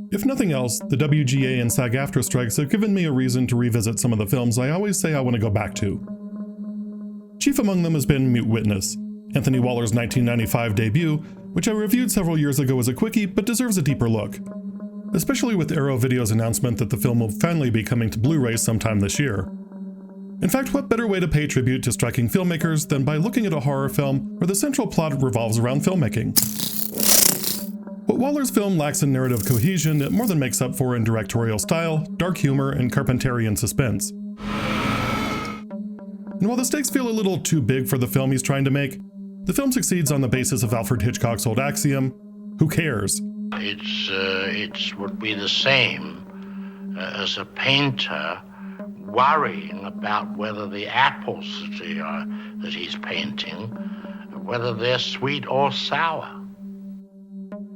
If nothing else, the WGA and SAG-AFTRA strikes have given me a reason to revisit some of the films I always say I want to go back to. Chief among them has been Mute Witness, Anthony Waller's 1995 debut, which I reviewed several years ago as a quickie but deserves a deeper look, especially with Arrow Video's announcement that the film will finally be coming to Blu-ray sometime this year. In fact, what better way to pay tribute to striking filmmakers than by looking at a horror film where the central plot revolves around filmmaking? What Waller's film lacks in narrative cohesion, it more than makes up for in directorial style, dark humor, and Carpenterian suspense. And while the stakes feel a little too big for the film he's trying to make, the film succeeds on the basis of Alfred Hitchcock's old axiom, who cares? It would be the same as a painter worrying about whether the apples that he's painting, whether they're sweet or sour.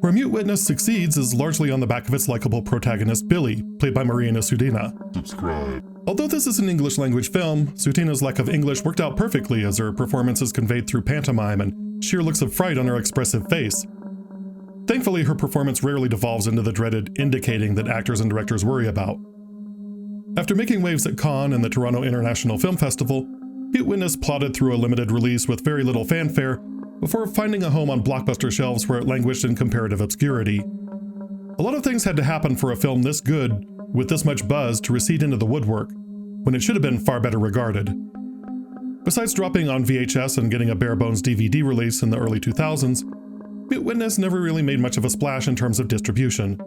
Where Mute Witness succeeds is largely on the back of its likable protagonist Billy, played by Marina Sudina. Subscribe. Although this is an English-language film, Sudina's lack of English worked out perfectly as her performance is conveyed through pantomime and sheer looks of fright on her expressive face. Thankfully, her performance rarely devolves into the dreaded indicating that actors and directors worry about. After making waves at Cannes and the Toronto International Film Festival, Mute Witness plodded through a limited release with very little fanfare before finding a home on blockbuster shelves where it languished in comparative obscurity. A lot of things had to happen for a film this good, with this much buzz, to recede into the woodwork, when it should have been far better regarded. Besides dropping on VHS and getting a bare-bones DVD release in the early 2000s, Mute Witness never really made much of a splash in terms of distribution.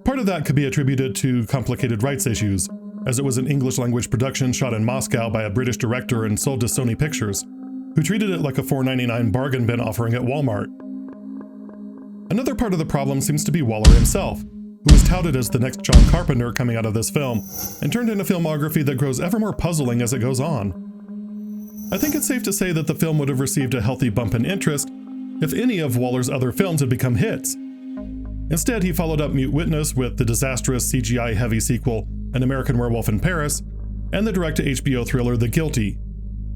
Part of that could be attributed to complicated rights issues, as it was an English-language production shot in Moscow by a British director and sold to Sony Pictures, who treated it like a $4.99 bargain bin offering at Walmart. Another part of the problem seems to be Waller himself, who was touted as the next John Carpenter coming out of this film, and turned in a filmography that grows ever more puzzling as it goes on. I think it's safe to say that the film would have received a healthy bump in interest if any of Waller's other films had become hits. Instead, he followed up Mute Witness with the disastrous CGI-heavy sequel An American Werewolf in Paris, and the direct-to-HBO thriller The Guilty,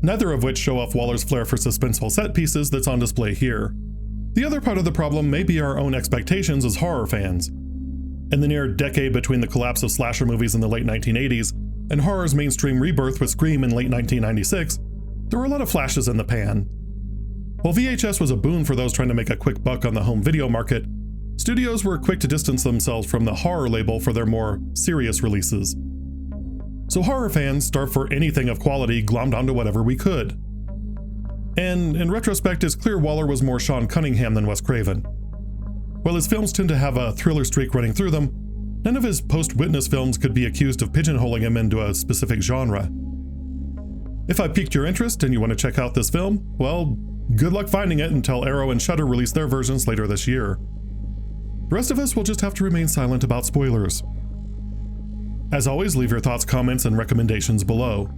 neither of which show off Waller's flair for suspenseful set pieces that's on display here. The other part of the problem may be our own expectations as horror fans. In the near decade between the collapse of slasher movies in the late 1980s and horror's mainstream rebirth with Scream in late 1996, there were a lot of flashes in the pan. While VHS was a boon for those trying to make a quick buck on the home video market, studios were quick to distance themselves from the horror label for their more serious releases. So horror fans, starved for anything of quality, glommed onto whatever we could. And in retrospect, it's clear Waller was more Sean Cunningham than Wes Craven. While his films tend to have a thriller streak running through them, none of his post-Witness films could be accused of pigeonholing him into a specific genre. If I piqued your interest and you want to check out this film, well, good luck finding it until Arrow and Shudder release their versions later this year. The rest of us will just have to remain silent about spoilers. As always, leave your thoughts, comments, and recommendations below.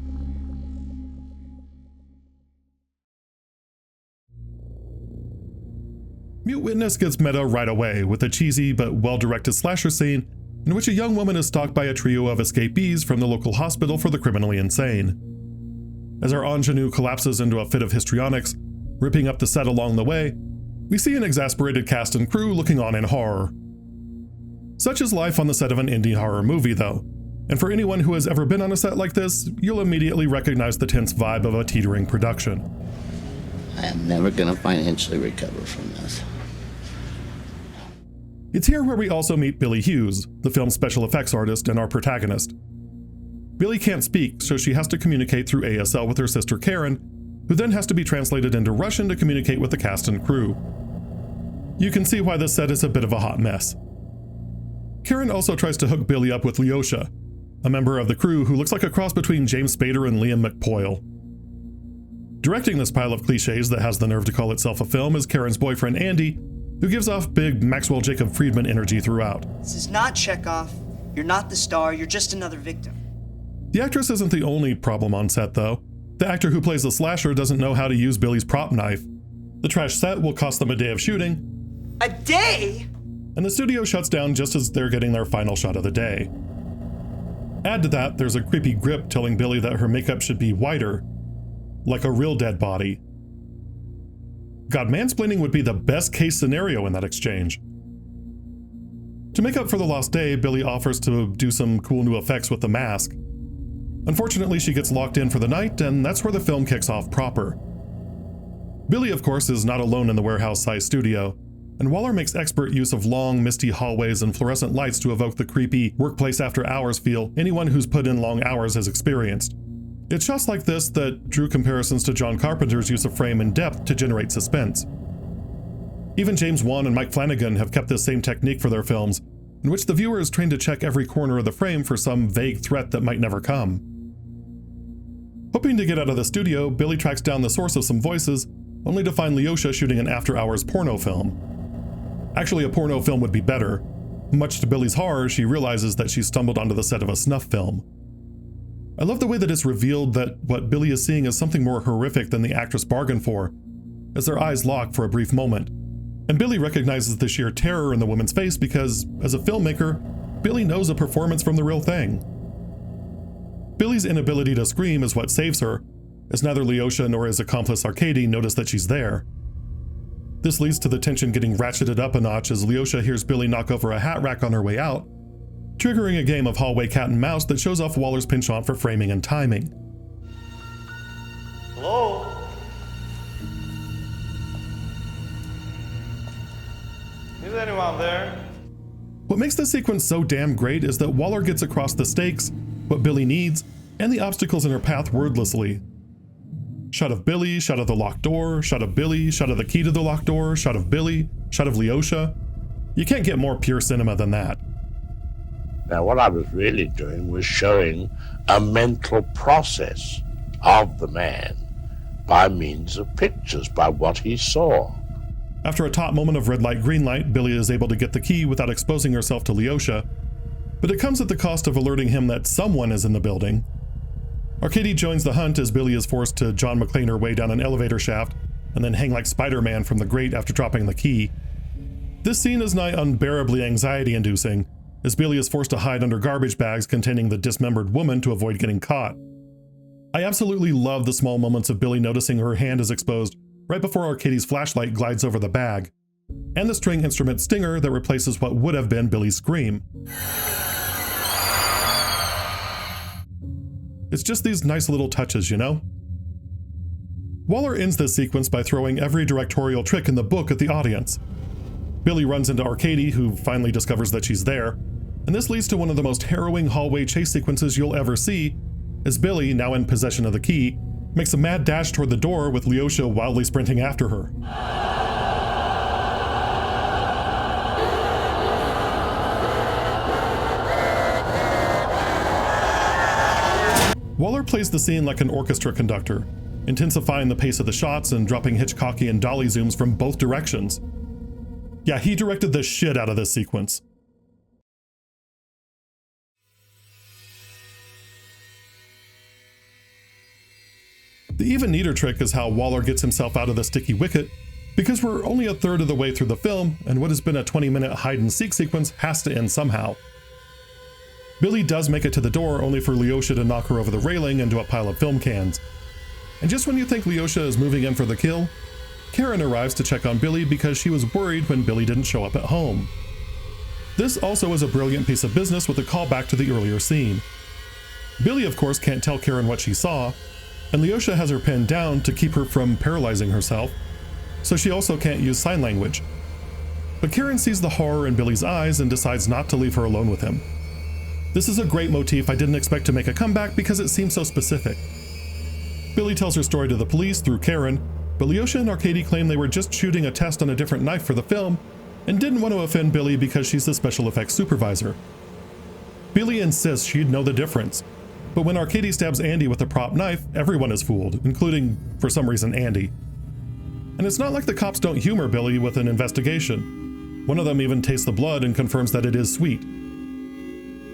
Mute Witness gets meta right away with a cheesy but well-directed slasher scene in which a young woman is stalked by a trio of escapees from the local hospital for the criminally insane. As our ingenue collapses into a fit of histrionics, ripping up the set along the way, we see an exasperated cast and crew looking on in horror. Such is life on the set of an indie horror movie, though, and for anyone who has ever been on a set like this, you'll immediately recognize the tense vibe of a teetering production. I am never going to financially recover from this. It's here where we also meet Billy Hughes, the film's special effects artist and our protagonist. Billy can't speak, so she has to communicate through ASL with her sister Karen, who then has to be translated into Russian to communicate with the cast and crew. You can see why this set is a bit of a hot mess. Karen also tries to hook Billy up with Lyosha, a member of the crew who looks like a cross between James Spader and Liam McPoyle. Directing this pile of cliches that has the nerve to call itself a film is Karen's boyfriend Andy, who gives off big Maxwell Jacob Friedman energy throughout. This is not Chekhov. You're not the star, you're just another victim. The actress isn't the only problem on set, though. The actor who plays the slasher doesn't know how to use Billy's prop knife. The trash set will cost them a day of shooting. A day? And the studio shuts down just as they're getting their final shot of the day. Add to that, there's a creepy grip telling Billy that her makeup should be whiter, like a real dead body. God, mansplaining would be the best case scenario in that exchange. To make up for the lost day, Billy offers to do some cool new effects with the mask. Unfortunately, she gets locked in for the night, and that's where the film kicks off proper. Billy, of course, is not alone in the warehouse-sized studio, and Waller makes expert use of long, misty hallways and fluorescent lights to evoke the creepy workplace after hours feel anyone who's put in long hours has experienced. It's shots like this that drew comparisons to John Carpenter's use of frame and depth to generate suspense. Even James Wan and Mike Flanagan have kept this same technique for their films, in which the viewer is trained to check every corner of the frame for some vague threat that might never come. Hoping to get out of the studio, Billy tracks down the source of some voices, only to find Leosha shooting an after-hours porno film. Actually, a porno film would be better. Much to Billy's horror, she realizes that she stumbled onto the set of a snuff film. I love the way that it's revealed that what Billy is seeing is something more horrific than the actress bargained for, as their eyes lock for a brief moment. And Billy recognizes the sheer terror in the woman's face because, as a filmmaker, Billy knows a performance from the real thing. Billy's inability to scream is what saves her, as neither Leosha nor his accomplice Arkady notice that she's there. This leads to the tension getting ratcheted up a notch as Leosha hears Billy knock over a hat rack on her way out, triggering a game of hallway cat and mouse that shows off Waller's penchant for framing and timing. Hello? Is anyone there? What makes this sequence so damn great is that Waller gets across the stakes, what Billy needs, and the obstacles in her path wordlessly. Shot of Billy, shot of the locked door, shot of Billy, shot of the key to the locked door, shot of Billy, shot of Leosha. You can't get more pure cinema than that. Now, what I was really doing was showing a mental process of the man by means of pictures, by what he saw. After a taut moment of red light, green light, Billy is able to get the key without exposing herself to Leosha, but it comes at the cost of alerting him that someone is in the building. Arkady joins the hunt as Billy is forced to John McClane her way down an elevator shaft and then hang like Spider-Man from the grate after dropping the key. This scene is nigh unbearably anxiety-inducing, as Billy is forced to hide under garbage bags containing the dismembered woman to avoid getting caught. I absolutely love the small moments of Billy noticing her hand is exposed right before Arkady's flashlight glides over the bag, and the string instrument stinger that replaces what would have been Billy's scream. It's just these nice little touches, you know? Waller ends this sequence by throwing every directorial trick in the book at the audience. Billy runs into Arkady, who finally discovers that she's there, and this leads to one of the most harrowing hallway chase sequences you'll ever see, as Billy, now in possession of the key, makes a mad dash toward the door with Leosha wildly sprinting after her. Waller plays the scene like an orchestra conductor, intensifying the pace of the shots and dropping Hitchcockian dolly zooms from both directions. Yeah, he directed the shit out of this sequence. The even neater trick is how Waller gets himself out of the sticky wicket, because we're only a third of the way through the film, and what has been a 20-minute hide-and-seek sequence has to end somehow. Billy does make it to the door, only for Leosha to knock her over the railing into a pile of film cans. And just when you think Leosha is moving in for the kill, Karen arrives to check on Billy because she was worried when Billy didn't show up at home. This also is a brilliant piece of business with a callback to the earlier scene. Billy, of course, can't tell Karen what she saw, and Leosha has her pinned down to keep her from paralyzing herself, so she also can't use sign language. But Karen sees the horror in Billy's eyes and decides not to leave her alone with him. This is a great motif I didn't expect to make a comeback because it seems so specific. Billy tells her story to the police through Karen, but Leosha and Arkady claim they were just shooting a test on a different knife for the film and didn't want to offend Billy because she's the special effects supervisor. Billy insists she'd know the difference, but when Arkady stabs Andy with a prop knife, everyone is fooled, including, for some reason, Andy. And it's not like the cops don't humor Billy with an investigation. One of them even tastes the blood and confirms that it is sweet.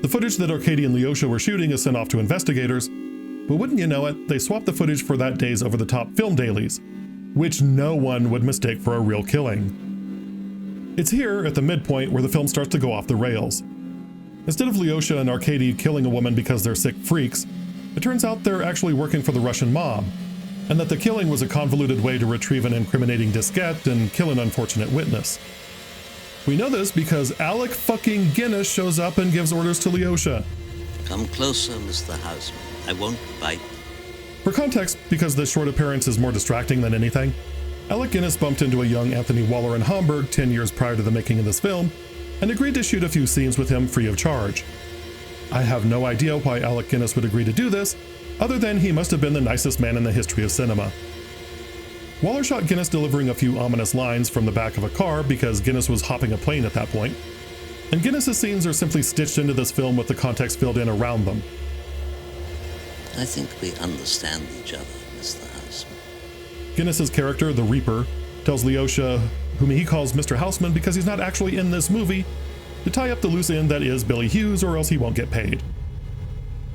The footage that Arkady and Leosha were shooting is sent off to investigators, but wouldn't you know it, they swapped the footage for that day's over-the-top film dailies, which no one would mistake for a real killing. It's here, at the midpoint, where the film starts to go off the rails. Instead of Leosha and Arkady killing a woman because they're sick freaks, it turns out they're actually working for the Russian mob, and that the killing was a convoluted way to retrieve an incriminating diskette and kill an unfortunate witness. We know this because Alec fucking Guinness shows up and gives orders to Leosha. Come closer, Mr. Houseman. I won't bite. For context, because this short appearance is more distracting than anything, Alec Guinness bumped into a young Anthony Waller in Hamburg 10 years prior to the making of this film, and agreed to shoot a few scenes with him free of charge. I have no idea why Alec Guinness would agree to do this, other than he must have been the nicest man in the history of cinema. Waller shot Guinness delivering a few ominous lines from the back of a car because Guinness was hopping a plane at that point, and Guinness's scenes are simply stitched into this film with the context filled in around them. I think we understand each other, Mr. Houseman. Guinness's character, the Reaper, tells Leosha, whom he calls Mr. Houseman because he's not actually in this movie, to tie up the loose end that is Billy Hughes, or else he won't get paid.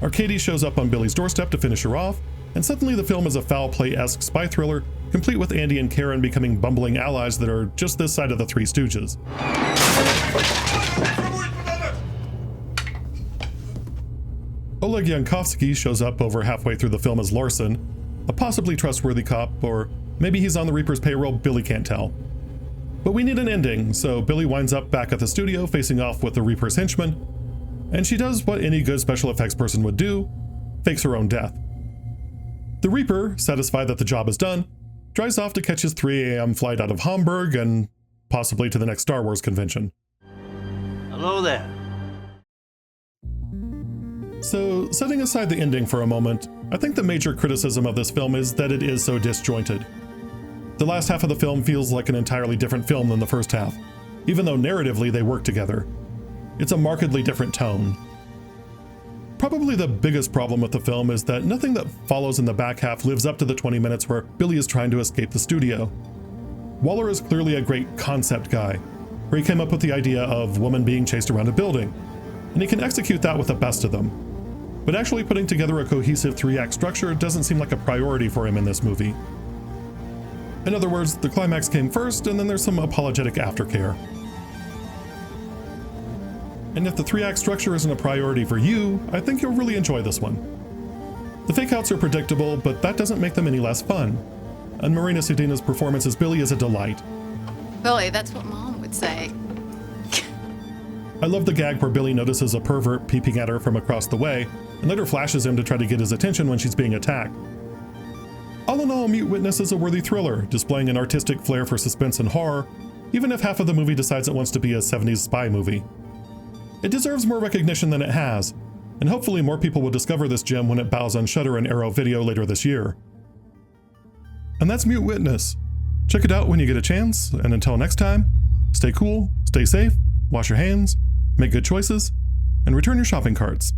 Arcady shows up on Billy's doorstep to finish her off, and suddenly the film is a foul play-esque spy thriller, complete with Andy and Karen becoming bumbling allies that are just this side of the Three Stooges. Oleg Yankovsky shows up over halfway through the film as Larson, a possibly trustworthy cop, or maybe he's on the Reaper's payroll, Billy can't tell. But we need an ending, so Billy winds up back at the studio facing off with the Reaper's henchman, and she does what any good special effects person would do, fakes her own death. The Reaper, satisfied that the job is done, drives off to catch his 3 a.m. flight out of Hamburg and possibly to the next Star Wars convention. Hello there. So, setting aside the ending for a moment, I think the major criticism of this film is that it is so disjointed. The last half of the film feels like an entirely different film than the first half, even though narratively they work together. It's a markedly different tone. Probably the biggest problem with the film is that nothing that follows in the back half lives up to the 20 minutes where Billy is trying to escape the studio. Waller is clearly a great concept guy, where he came up with the idea of woman being chased around a building, and he can execute that with the best of them. But actually putting together a cohesive 3-act structure doesn't seem like a priority for him in this movie. In other words, the climax came first, and then there's some apologetic aftercare. And if the 3-act structure isn't a priority for you, I think you'll really enjoy this one. The fake-outs are predictable, but that doesn't make them any less fun. And Marina Sudina's performance as Billy is a delight. Billy, that's what Mom would say. I love the gag where Billy notices a pervert peeping at her from across the way, and later flashes him to try to get his attention when she's being attacked. All in all, Mute Witness is a worthy thriller, displaying an artistic flair for suspense and horror, even if half of the movie decides it wants to be a 70s spy movie. It deserves more recognition than it has, and hopefully more people will discover this gem when it bows on Shudder and Arrow Video later this year. And that's Mute Witness. Check it out when you get a chance, and until next time, stay cool, stay safe, wash your hands, make good choices, and return your shopping carts.